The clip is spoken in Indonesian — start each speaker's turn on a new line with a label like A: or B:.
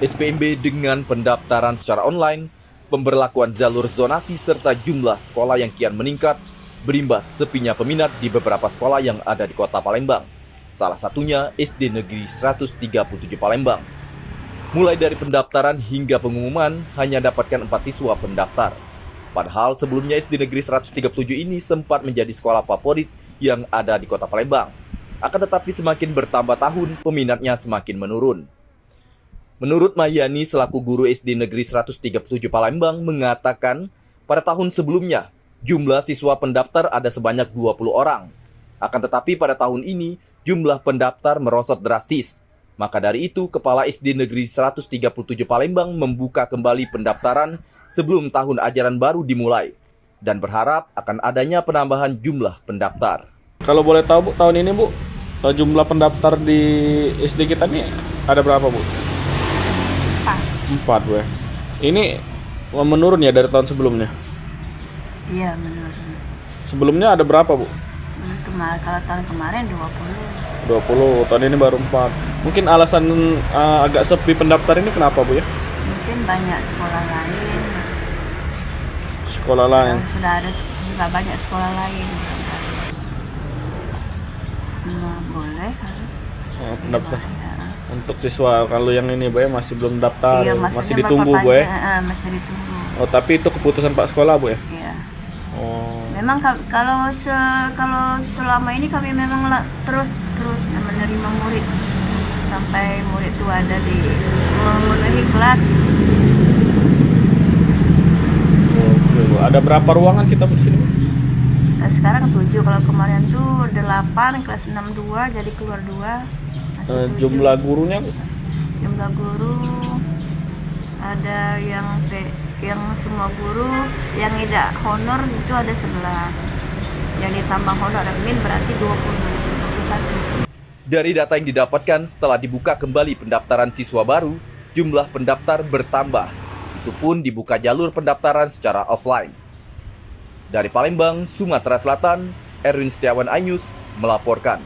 A: SPMB dengan pendaftaran secara online, pemberlakuan jalur zonasi serta jumlah sekolah yang kian meningkat, berimbas sepinya peminat di beberapa sekolah yang ada di kota Palembang. Salah satunya SD Negeri 137 Palembang. Mulai dari pendaftaran hingga pengumuman, hanya dapatkan 4 siswa pendaftar. Padahal sebelumnya SD Negeri 137 ini sempat menjadi sekolah favorit yang ada di kota Palembang. Akan tetapi semakin bertambah tahun, peminatnya semakin menurun. Menurut Mayani selaku guru SD Negeri 137 Palembang mengatakan, pada tahun sebelumnya, jumlah siswa pendaftar ada sebanyak 20 orang. Akan tetapi pada tahun ini, jumlah pendaftar merosot drastis. Maka dari itu, Kepala SD Negeri 137 Palembang membuka kembali pendaftaran sebelum tahun ajaran baru dimulai dan berharap akan adanya penambahan jumlah pendaftar.
B: Kalau boleh tahu Bu, tahun ini Bu, jumlah pendaftar di SD kita nih ada berapa Bu? 4 Bu ya. Ini menurun ya dari tahun sebelumnya?
C: Iya, menurun.
B: Sebelumnya ada berapa Bu?
C: Kalau tahun kemarin 20.
B: 20, tahun ini baru 4. Mungkin alasan agak sepi pendaftar ini kenapa Bu ya?
C: Mungkin banyak sekolah lain.
B: Sekolah lain.
C: Sudah banyak sekolah lain. Nah, boleh kan?
B: Pendaftar.
C: Boleh, ya.
B: Untuk siswa kalau yang ini Bu ya masih belum daftar,
C: Iya,
B: masih ditunggu Bu ya?
C: Masih ditunggu.
B: Oh, tapi itu keputusan Pak Sekolah Bu ya?
C: Iya.
B: Oh.
C: Memang kalau selama ini kami memang terus menerima murid sampai murid itu ada di memenuhi kelas gitu.
B: Oke, Bu. Ada berapa ruangan kita di sini Bu?
C: Nah, sekarang 7, kalau kemarin tuh 8, kelas 6 2, jadi keluar 2. Masih 7.
B: Jumlah gurunya Bu?
C: Jumlah guru ada yang semua guru yang tidak honor itu ada 11. Yang ditambah honor admin berarti 21.
A: Dari data yang didapatkan setelah dibuka kembali pendaftaran siswa baru, jumlah pendaftar bertambah. Itu pun dibuka jalur pendaftaran secara offline. Dari Palembang, Sumatera Selatan, Erwin Setiawan iNews melaporkan.